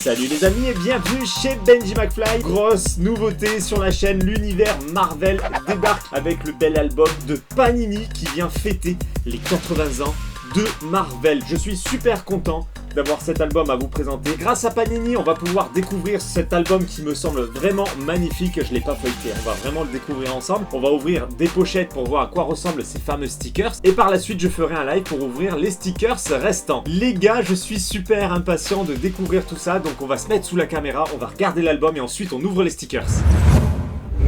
Salut les amis et bienvenue chez Benji McFly. Grosse nouveauté sur la chaîne, l'univers Marvel débarque avec le bel album de Panini qui vient fêter les 80 ans de Marvel. Je suis super content d'avoir cet album à vous présenter. Grâce à Panini, on va pouvoir découvrir cet album qui me semble vraiment magnifique. Je ne l'ai pas feuilleté, on va vraiment le découvrir ensemble. On va ouvrir des pochettes pour voir à quoi ressemblent ces fameux stickers. Et par la suite, je ferai un live pour ouvrir les stickers restants. Les gars, je suis super impatient de découvrir tout ça. Donc on va se mettre sous la caméra, on va regarder l'album et ensuite on ouvre les stickers.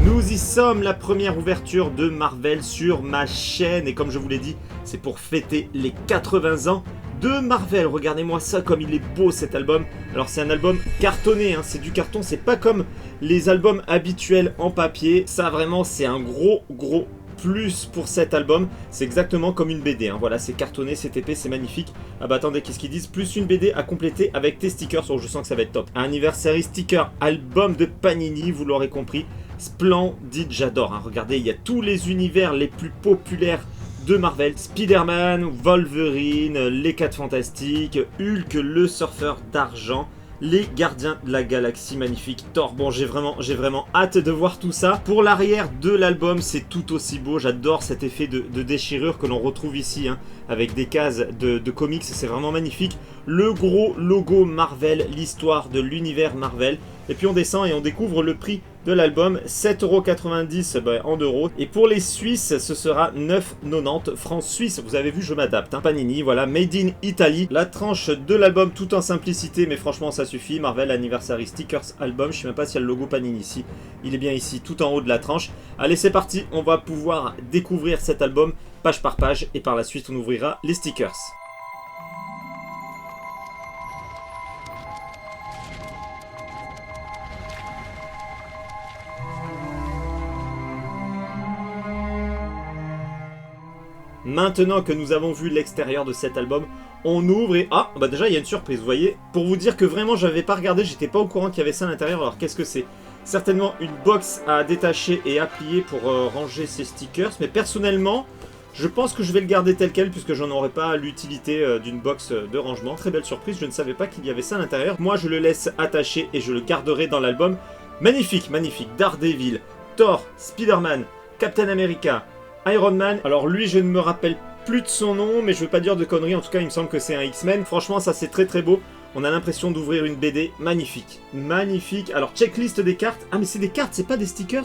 Nous y sommes, la première ouverture de Marvel sur ma chaîne. Et comme je vous l'ai dit, c'est pour fêter les 80 ans de Marvel. Regardez-moi ça, comme il est beau cet album. Alors c'est un album cartonné, hein, c'est du carton, c'est pas comme les albums habituels en papier. Ça vraiment c'est un gros plus pour cet album. C'est exactement comme une BD, hein. Voilà, c'est cartonné, c'est épais, c'est magnifique. Ah bah attendez, qu'est-ce qu'ils disent? Plus une BD à compléter avec tes stickers. Oh, je sens que ça va être top. Anniversary sticker, album de Panini, vous l'aurez compris. Splendide, j'adore, hein. Regardez, il y a tous les univers les plus populaires de Marvel, Spider-Man, Wolverine, les 4 Fantastiques, Hulk, le surfeur d'argent, les Gardiens de la Galaxie, magnifique, Thor. Bon, j'ai vraiment hâte de voir tout ça. Pour l'arrière de l'album, c'est tout aussi beau. J'adore cet effet de déchirure que l'on retrouve ici, hein, avec des cases de comics. C'est vraiment magnifique. Le gros logo Marvel, l'histoire de Marvel. Et puis on descend et on découvre le prix de l'album, 7,90 € en euros. Et pour les Suisses, ce sera 9,90 francs suisses. Vous avez vu, je m'adapte, hein. Panini, voilà, Made in Italy. La tranche de l'album, tout en simplicité, mais franchement, ça suffit. Marvel Anniversary Stickers Album. Je ne sais même pas s'il y a le logo Panini ici. Il est bien ici, tout en haut de la tranche. Allez, c'est parti. On va pouvoir découvrir cet album page par page. Et par la suite, on ouvrira les stickers. Maintenant que nous avons vu l'extérieur de cet album, on ouvre et... Ah, bah déjà il y a une surprise, vous voyez. Pour vous dire que vraiment j'avais pas regardé, j'étais pas au courant qu'il y avait ça à l'intérieur. Alors qu'est-ce que c'est? Certainement une box à détacher et à plier pour ranger ces stickers. Mais personnellement, je pense que je vais le garder tel quel puisque j'en aurais pas l'utilité d'une box de rangement. Très belle surprise, je ne savais pas qu'il y avait ça à l'intérieur. Moi je le laisse attaché et je le garderai dans l'album. Magnifique, magnifique. Daredevil, Thor, Spider-Man, Captain America, Iron Man, alors lui je ne me rappelle plus de son nom, mais je veux pas dire de conneries, en tout cas il me semble que c'est un X-Men. Franchement ça c'est très beau, on a l'impression d'ouvrir une BD, magnifique, magnifique. Alors checklist des cartes, ah mais c'est des cartes, c'est pas des stickers?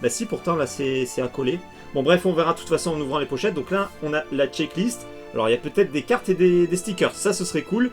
Bah si, pourtant là c'est à coller. Bon bref, on verra de toute façon en ouvrant les pochettes. Donc là on a la checklist, alors il y a peut-être des cartes et des stickers, ça ce serait cool.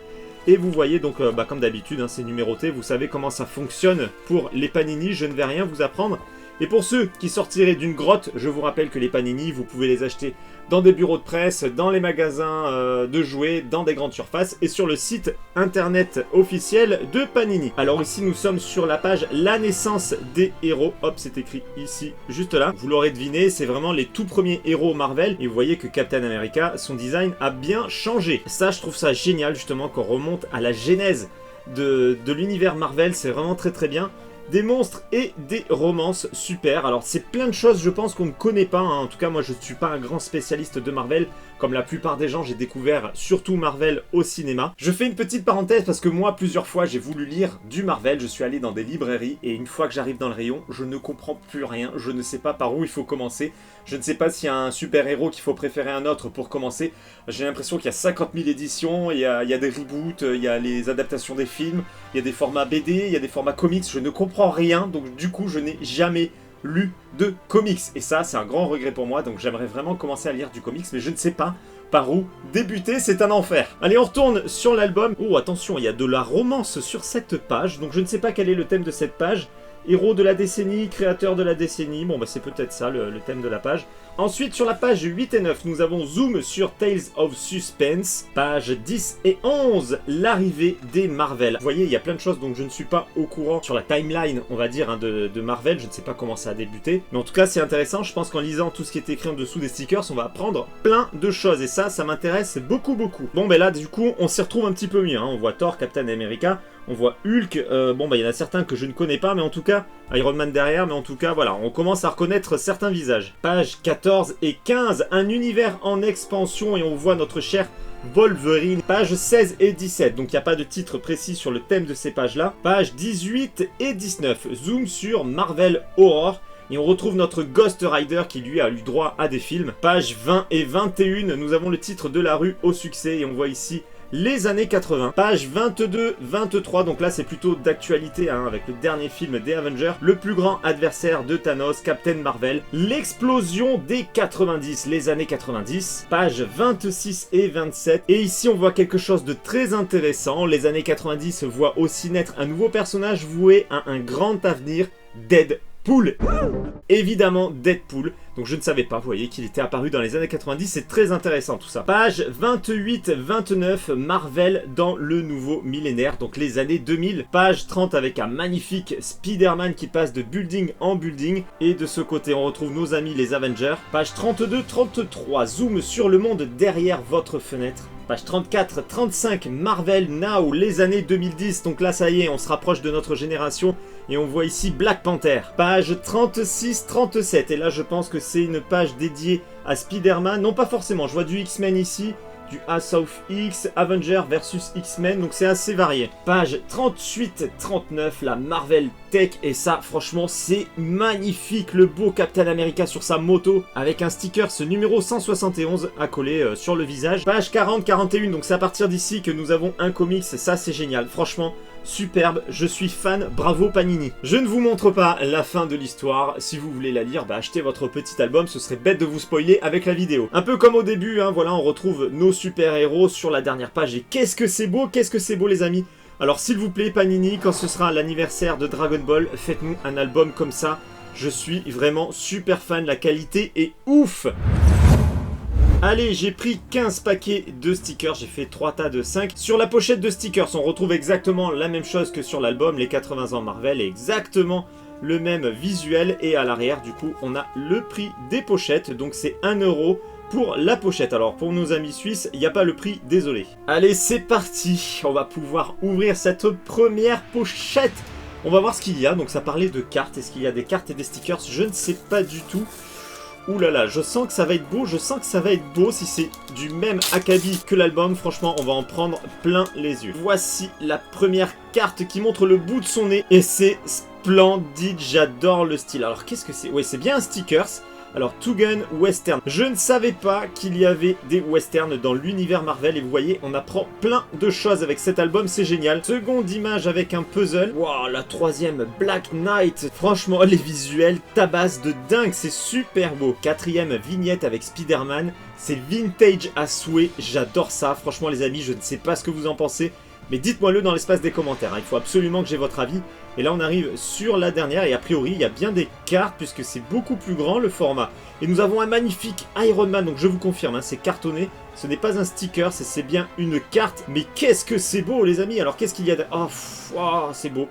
Et vous voyez donc, comme d'habitude, hein, c'est numéroté, vous savez comment ça fonctionne pour les Panini, je ne vais rien vous apprendre. Et pour ceux qui sortiraient d'une grotte, je vous rappelle que les Panini, vous pouvez les acheter dans des bureaux de presse, dans les magasins de jouets, dans des grandes surfaces et sur le site internet officiel de Panini. Alors ici, nous sommes sur la page La naissance des héros. Hop, c'est écrit ici, juste là. Vous l'aurez deviné, c'est vraiment les tout premiers héros Marvel. Et vous voyez que Captain America, son design a bien changé. Ça, je trouve ça génial justement qu'on remonte à la genèse de l'univers Marvel. C'est vraiment très bien. Des monstres et des romances, super. Alors c'est plein de choses je pense qu'on ne connaît pas, hein. En tout cas moi je ne suis pas un grand spécialiste de Marvel. Comme la plupart des gens, j'ai découvert surtout Marvel au cinéma. Je fais une petite parenthèse parce que moi plusieurs fois j'ai voulu lire du Marvel. Je suis allé dans des librairies et une fois que j'arrive dans le rayon, je ne comprends plus rien. Je ne sais pas par où il faut commencer. Je ne sais pas s'il y a un super héros qu'il faut préférer à un autre pour commencer. J'ai l'impression qu'il y a 50 000 éditions, il y a des reboots, il y a les adaptations des films, il y a des formats BD, il y a des formats comics. Je ne comprends rien, donc du coup je n'ai jamais lu de comics. Et ça, c'est un grand regret pour moi, donc j'aimerais vraiment commencer à lire du comics, mais je ne sais pas par où débuter, c'est un enfer. Allez, on retourne sur l'album. Oh, attention, il y a de la romance sur cette page, donc je ne sais pas quel est le thème de cette page. Héros de la décennie, créateur de la décennie, bon bah c'est peut-être ça le thème de la page. Ensuite sur la page 8 et 9, nous avons zoom sur Tales of Suspense, page 10 et 11, l'arrivée des Marvel. Vous voyez, il y a plein de choses donc je ne suis pas au courant sur la timeline, on va dire, hein, de Marvel, je ne sais pas comment ça a débuté. Mais en tout cas c'est intéressant, je pense qu'en lisant tout ce qui est écrit en dessous des stickers, on va apprendre plein de choses et ça m'intéresse beaucoup. Bon ben là du coup on s'y retrouve un petit peu mieux, hein. On voit Thor, Captain America, on voit Hulk, bon bah il y en a certains que je ne connais pas, mais en tout cas, Iron Man derrière, mais en tout cas voilà, on commence à reconnaître certains visages. Page 14 et 15, un univers en expansion et on voit notre cher Wolverine, pages 16 et 17. Donc il n'y a pas de titre précis sur le thème de ces pages-là. Pages 18 et 19. Zoom sur Marvel Horror. Et on retrouve notre Ghost Rider qui lui a eu droit à des films. Pages 20 et 21, nous avons le titre de la rue au succès et on voit ici les années 80. Page 22, 23, donc là c'est plutôt d'actualité hein, avec le dernier film des Avengers. Le plus grand adversaire de Thanos, Captain Marvel. L'explosion des 90, les années 90. Page 26 et 27. Et ici on voit quelque chose de très intéressant. Les années 90 voient aussi naître un nouveau personnage voué à un grand avenir, Deadpool. Évidemment Deadpool, donc je ne savais pas, vous voyez qu'il était apparu dans les années 90, c'est très intéressant tout ça. Page 28-29, Marvel dans le nouveau millénaire, donc les années 2000. Page 30 avec un magnifique Spider-Man qui passe de building en building. Et de ce côté on retrouve nos amis les Avengers. Page 32-33, zoom sur le monde derrière votre fenêtre. Page 34-35, Marvel Now, les années 2010. Donc là, ça y est, on se rapproche de notre génération. Et on voit ici Black Panther. Page 36-37. Et là, je pense que c'est une page dédiée à Spider-Man. Non, pas forcément. Je vois du X-Men ici. Du House of X, Avengers versus X-Men, donc c'est assez varié. Page 38-39, la Marvel Tech, et ça, franchement, c'est magnifique, le beau Captain America sur sa moto, avec un sticker, ce numéro 171 à coller sur le visage. Page 40-41, donc c'est à partir d'ici que nous avons un comics, ça c'est génial, franchement, superbe, je suis fan, bravo Panini. Je ne vous montre pas la fin de l'histoire, si vous voulez la lire, bah achetez votre petit album, ce serait bête de vous spoiler avec la vidéo. Un peu comme au début, hein, voilà, on retrouve nos super-héros sur la dernière page, et qu'est-ce que c'est beau les amis. Alors s'il vous plaît Panini, quand ce sera l'anniversaire de Dragon Ball, faites-nous un album comme ça, je suis vraiment super fan, la qualité est ouf. Allez, j'ai pris 15 paquets de stickers, j'ai fait 3 tas de 5. Sur la pochette de stickers, on retrouve exactement la même chose que sur l'album, les 80 ans Marvel, et exactement le même visuel. Et à l'arrière, du coup, on a le prix des pochettes, donc c'est 1 € pour la pochette. Alors, pour nos amis suisses, il n'y a pas le prix, désolé. Allez, c'est parti, on va pouvoir ouvrir cette première pochette. On va voir ce qu'il y a, donc ça parlait de cartes, est-ce qu'il y a des cartes et des stickers? Je ne sais pas du tout. Ouh là là, je sens que ça va être beau, si c'est du même acabit que l'album, franchement on va en prendre plein les yeux. Voici la première carte qui montre le bout de son nez et c'est splendide, j'adore le style. Alors qu'est-ce que c'est? Oui, c'est bien un stickers. Alors, Two Gun Western. Je ne savais pas qu'il y avait des westerns dans l'univers Marvel et vous voyez, on apprend plein de choses avec cet album, c'est génial. Seconde image avec un puzzle. Waouh, la troisième, Black Knight. Franchement, les visuels tabassent de dingue, c'est super beau. Quatrième vignette avec Spider-Man. C'est vintage à souhait, j'adore ça. Franchement, les amis, je ne sais pas ce que vous en pensez. Mais dites-moi-le dans l'espace des commentaires, hein. Il faut absolument que j'ai votre avis. Et là on arrive sur la dernière et a priori il y a bien des cartes puisque c'est beaucoup plus grand le format. Et nous avons un magnifique Iron Man, donc je vous confirme, hein, c'est cartonné. Ce n'est pas un sticker, c'est bien une carte. Mais qu'est-ce que c'est beau les amis. Alors qu'est-ce qu'il y a de... Oh, c'est beau.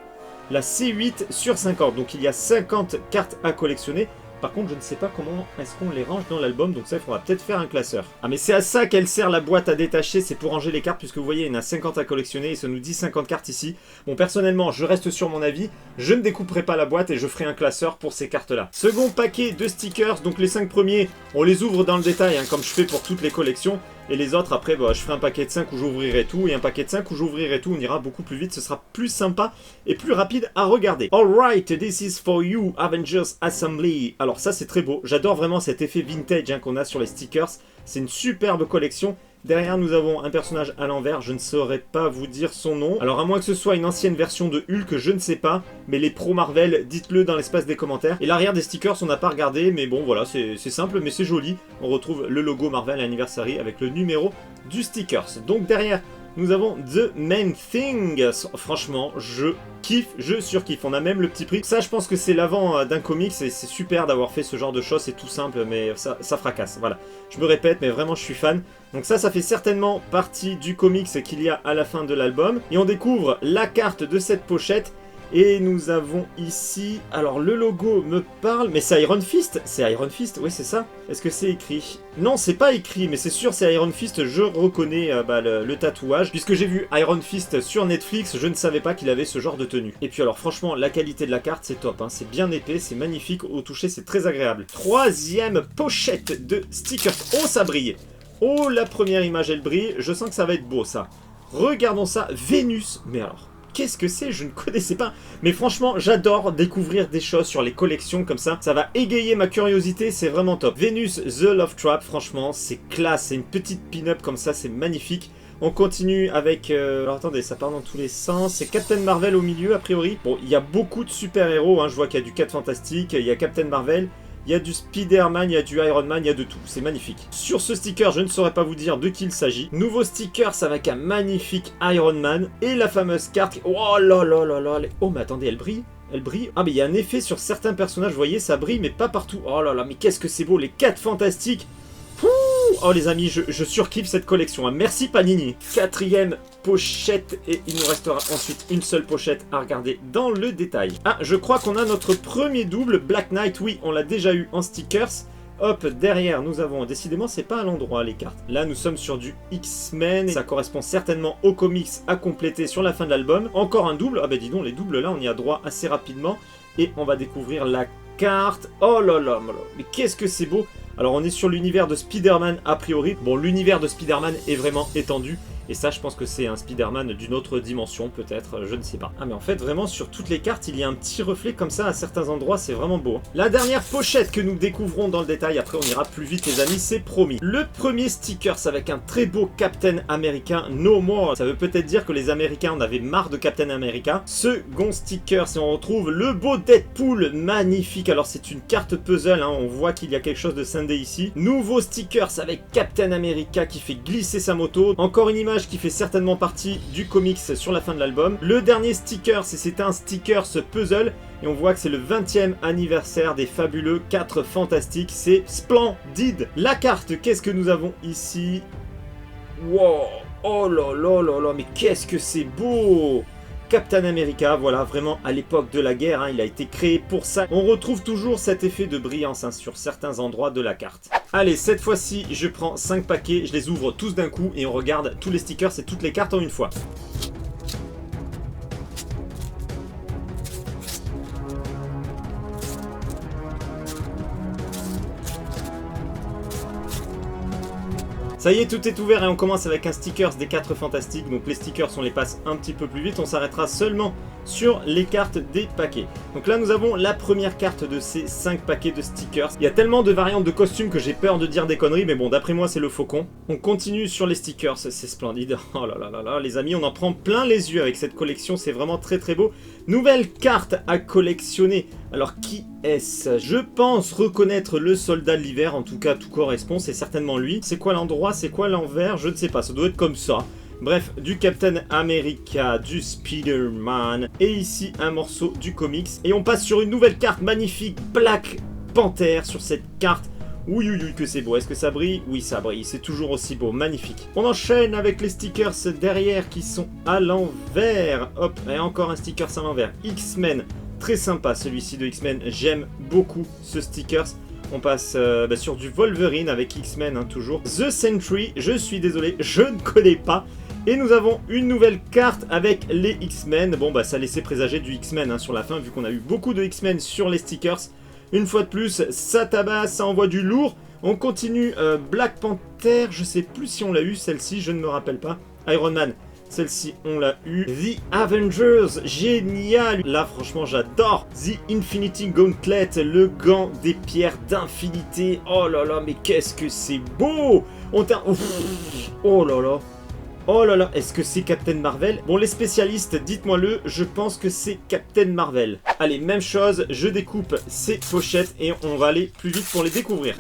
La C8 sur 50, donc il y a 50 cartes à collectionner. Par contre, je ne sais pas comment est-ce qu'on les range dans l'album, donc ça, il faudra peut-être faire un classeur. Ah, mais c'est à ça qu'elle sert la boîte à détacher, c'est pour ranger les cartes, puisque vous voyez, il y en a 50 à collectionner, et ça nous dit 50 cartes ici. Bon, personnellement, je reste sur mon avis, je ne découperai pas la boîte, et je ferai un classeur pour ces cartes-là. Second paquet de stickers, donc les 5 premiers, on les ouvre dans le détail, hein, comme je fais pour toutes les collections. Et les autres, après, bah, je ferai un paquet de 5 où j'ouvrirai tout, et un paquet de 5 où j'ouvrirai tout, on ira beaucoup plus vite, ce sera plus sympa et plus rapide à regarder. Alright, this is for you, Avengers Assembly. Alors ça, c'est très beau, j'adore vraiment cet effet vintage hein, qu'on a sur les stickers, c'est une superbe collection. Derrière, nous avons un personnage à l'envers, je ne saurais pas vous dire son nom. Alors, à moins que ce soit une ancienne version de Hulk, je ne sais pas. Mais les pros Marvel, dites-le dans l'espace des commentaires. Et l'arrière des stickers, on n'a pas regardé, mais bon, voilà, c'est simple, mais c'est joli. On retrouve le logo Marvel Anniversary avec le numéro du stickers. Donc, derrière, nous avons The Main Thing. Franchement, je kiffe, je surkiffe. On a même le petit prix. Ça, je pense que c'est l'avant d'un comics et c'est super d'avoir fait ce genre de choses. C'est tout simple, mais ça fracasse. Voilà. Je me répète, mais vraiment, je suis fan. Donc ça fait certainement partie du comics qu'il y a à la fin de l'album. Et on découvre la carte de cette pochette. Et nous avons ici... Alors, le logo me parle... Mais c'est Iron Fist? C'est Iron Fist? Oui, c'est ça. Est-ce que c'est écrit? Non, c'est pas écrit, mais c'est sûr, c'est Iron Fist. Je reconnais le tatouage. Puisque j'ai vu Iron Fist sur Netflix, je ne savais pas qu'il avait ce genre de tenue. Et puis alors, franchement, la qualité de la carte, c'est top. Hein. C'est bien épais, c'est magnifique. Au toucher, c'est très agréable. Troisième pochette de stickers. Oh, ça brille! Oh, la première image, elle brille. Je sens que ça va être beau, ça. Regardons ça. Vénus. Mais alors, qu'est-ce que c'est? Je ne connaissais pas. Mais franchement, j'adore découvrir des choses sur les collections comme ça. Ça va égayer ma curiosité, c'est vraiment top. Vénus The Love Trap, franchement, c'est classe. C'est une petite pin-up comme ça, c'est magnifique. On continue avec... Alors attendez, ça part dans tous les sens. C'est Captain Marvel au milieu, a priori. Bon, il y a beaucoup de super-héros. Hein. Je vois qu'il y a du 4 Fantastique, il y a Captain Marvel, il y a du Spider-Man, il y a du Iron Man, il y a de tout. C'est magnifique. Sur ce sticker, je ne saurais pas vous dire de qui il s'agit. Nouveau sticker, avec un magnifique Iron Man. Et la fameuse carte... Oh là là là là. Oh, mais attendez, elle brille? Elle brille. Ah, mais il y a un effet sur certains personnages. Vous voyez, ça brille, mais pas partout. Oh là là, mais qu'est-ce que c'est beau. Les 4 Fantastiques. Oh les amis, je surkiffe cette collection. Hein. Merci Panini. 4e pochette et il nous restera ensuite une seule pochette à regarder dans le détail. Ah, je crois qu'on a notre premier double Black Knight. Oui, on l'a déjà eu en stickers. Hop, derrière nous avons, décidément c'est pas à l'endroit les cartes. Là nous sommes sur du X-Men, ça correspond certainement aux comics à compléter sur la fin de l'album. Encore un double, ah bah dis donc les doubles là on y a droit assez rapidement. Et on va découvrir la carte. Oh là là, mais qu'est-ce que c'est beau. Alors on est sur l'univers de Spider-Man a priori. Bon, l'univers de Spider-Man est vraiment étendu. Et ça, je pense que c'est un Spider-Man d'une autre dimension, peut-être, je ne sais pas. Ah, mais en fait, vraiment, sur toutes les cartes, il y a un petit reflet comme ça à certains endroits, c'est vraiment beau. La dernière pochette que nous découvrons dans le détail, après on ira plus vite les amis, c'est promis. Le premier sticker, c'est avec un très beau Captain America No More. Ça veut peut-être dire que les Américains en avaient marre de Captain America. Second sticker, c'est on retrouve le beau Deadpool, magnifique. Alors c'est une carte puzzle, hein. On voit qu'il y a quelque chose de scindé ici. Nouveau sticker, c'est avec Captain America qui fait glisser sa moto. Encore une image qui fait certainement partie du comics sur la fin de l'album. Le dernier sticker, c'est un sticker ce puzzle et on voit que c'est le 20e anniversaire des fabuleux 4 Fantastiques. C'est splendide. La carte, qu'est-ce que nous avons ici? Wow, oh là là là là, mais qu'est-ce que c'est beau! Captain America, voilà, vraiment à l'époque de la guerre, hein, il a été créé pour ça. On retrouve toujours cet effet de brillance hein, sur certains endroits de la carte. Allez, cette fois-ci, je prends 5 paquets, je les ouvre tous d'un coup et on regarde tous les stickers et toutes les cartes en une fois. Ça y est, tout est ouvert et on commence avec un stickers des 4 Fantastiques. Donc les stickers, on les passe un petit peu plus vite. On s'arrêtera seulement sur les cartes des paquets. Donc là, nous avons la première carte de ces 5 paquets de stickers. Il y a tellement de variantes de costumes que j'ai peur de dire des conneries. Mais bon, d'après moi, c'est le faucon. On continue sur les stickers. C'est splendide. Oh là là là là, les amis, on en prend plein les yeux avec cette collection. C'est vraiment très très beau. Nouvelle carte à collectionner. Alors, qui est-ce? Je pense reconnaître le soldat de l'hiver. En tout cas, tout correspond. C'est certainement lui. C'est quoi l'endroit? C'est quoi l'envers? Je ne sais pas. Ça doit être comme ça. Bref, du Captain America, du Spider-Man. Et ici, un morceau du comics. Et on passe sur une nouvelle carte magnifique. Black Panther sur cette carte. Oui, oui, oui, que c'est beau. Est-ce que ça brille? Oui, ça brille. C'est toujours aussi beau. Magnifique. On enchaîne avec les stickers derrière qui sont à l'envers. Hop, et encore un sticker à l'envers. X-Men. Très sympa celui-ci de X-Men. J'aime beaucoup ce stickers. On passe sur du Wolverine avec X-Men, hein, toujours. The Sentry, je suis désolé, je ne connais pas. Et nous avons une nouvelle carte avec les X-Men. Bon, bah ça laissait présager du X-Men hein, sur la fin, vu qu'on a eu beaucoup de X-Men sur les stickers. Une fois de plus, ça tabasse, ça envoie du lourd. On continue Black Panther, je sais plus si on l'a eu, celle-ci, je ne me rappelle pas. Iron Man. Celle-ci, on l'a eu. The Avengers, génial. Là, franchement, j'adore. The Infinity Gauntlet, le gant des pierres d'infinité. Oh là là, mais qu'est-ce que c'est beau. Oh là là. Oh là là, est-ce que c'est Captain Marvel? Bon, les spécialistes, dites-moi-le, je pense que c'est Captain Marvel. Allez, même chose, je découpe ces pochettes et on va aller plus vite pour les découvrir.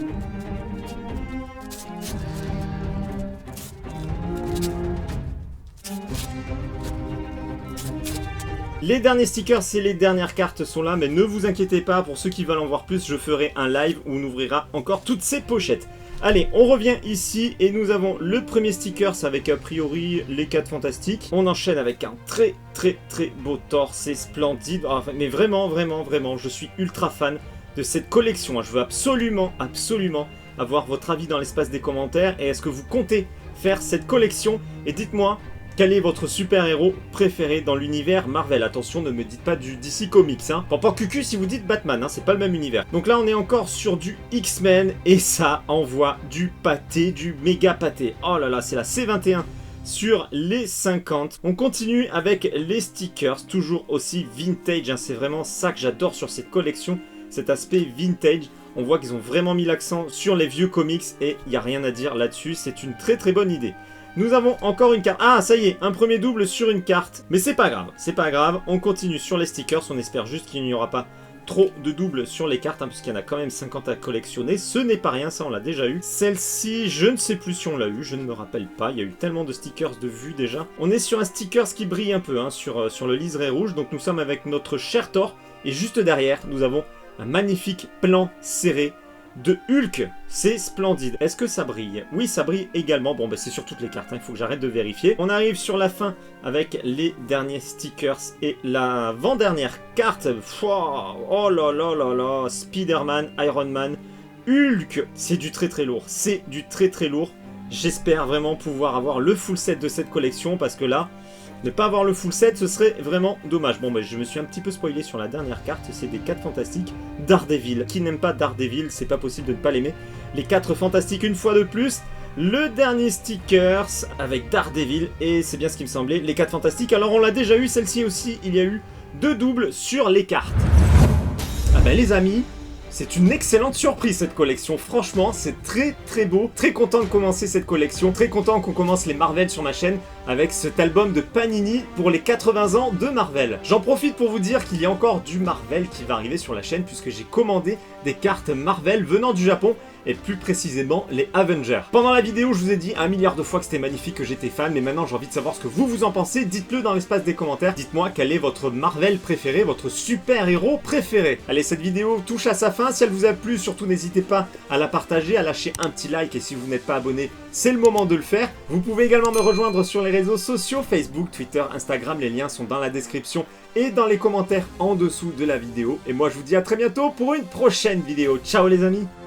Les derniers stickers et les dernières cartes sont là, mais ne vous inquiétez pas, pour ceux qui veulent en voir plus, je ferai un live où on ouvrira encore toutes ces pochettes. Allez, on revient ici et nous avons le premier stickers avec a priori les 4 Fantastiques. On enchaîne avec un très très très beau torse, c'est splendide. Enfin, mais vraiment, vraiment, vraiment, je suis ultra fan de cette collection. Je veux absolument, absolument avoir votre avis dans l'espace des commentaires. Et est-ce que vous comptez faire cette collection? Et dites-moi, quel est votre super-héros préféré dans l'univers Marvel? Attention, ne me dites pas du DC Comics, hein. Pas cucu si vous dites Batman, hein, c'est pas le même univers. Donc là, on est encore sur du X-Men, et ça envoie du pâté, du méga pâté. Oh là là, c'est la C21 sur les 50. On continue avec les stickers, toujours aussi vintage, hein. C'est vraiment ça que j'adore sur cette collection, cet aspect vintage. On voit qu'ils ont vraiment mis l'accent sur les vieux comics et il n'y a rien à dire là-dessus, c'est une très très bonne idée. Nous avons encore une carte. Ah, ça y est, un premier double sur une carte. Mais c'est pas grave, on continue sur les stickers, on espère juste qu'il n'y aura pas trop de doubles sur les cartes, hein, puisqu'il y en a quand même 50 à collectionner. Ce n'est pas rien, ça on l'a déjà eu. Celle-ci, je ne sais plus si on l'a eu, je ne me rappelle pas. Il y a eu tellement de stickers de vue déjà. On est sur un stickers qui brille un peu, hein, sur le liseré rouge. Donc nous sommes avec notre cher Thor. Et juste derrière, nous avons un magnifique plan serré de Hulk. C'est splendide. Est-ce que ça brille? Oui, ça brille également. Bon, bah, c'est sur toutes les cartes, hein. Il faut que j'arrête de vérifier. On arrive sur la fin avec les derniers stickers et l'avant-dernière carte. Oh là là là là. Spider-Man, Iron Man, Hulk. C'est du très très lourd. C'est du très très lourd. J'espère vraiment pouvoir avoir le full set de cette collection parce que là, ne pas avoir le full set, ce serait vraiment dommage. Bon, bah, je me suis un petit peu spoilé sur la dernière carte, c'est des 4 fantastiques. Daredevil. Qui n'aime pas Daredevil? C'est pas possible de ne pas l'aimer. Les 4 fantastiques une fois de plus. Le dernier stickers avec Daredevil, et c'est bien ce qui me semblait, les 4 fantastiques. Alors on l'a déjà eu, celle-ci aussi, il y a eu 2 doubles sur les cartes. Ah ben les amis, c'est une excellente surprise cette collection, franchement c'est très très beau, très content de commencer cette collection, très content qu'on commence les Marvel sur ma chaîne avec cet album de Panini pour les 80 ans de Marvel. J'en profite pour vous dire qu'il y a encore du Marvel qui va arriver sur la chaîne puisque j'ai commandé des cartes Marvel venant du Japon et plus précisément les Avengers. Pendant la vidéo, je vous ai dit 1 milliard de fois que c'était magnifique, que j'étais fan, mais maintenant j'ai envie de savoir ce que vous en pensez. Dites-le dans l'espace des commentaires. Dites-moi quel est votre Marvel préféré, votre super-héros préféré. Allez, cette vidéo touche à sa fin. Si elle vous a plu, surtout n'hésitez pas à la partager, à lâcher un petit like, et si vous n'êtes pas abonné, c'est le moment de le faire. Vous pouvez également me rejoindre sur les réseaux sociaux, Facebook, Twitter, Instagram, les liens sont dans la description et dans les commentaires en dessous de la vidéo. Et moi je vous dis à très bientôt pour une prochaine vidéo. Ciao les amis!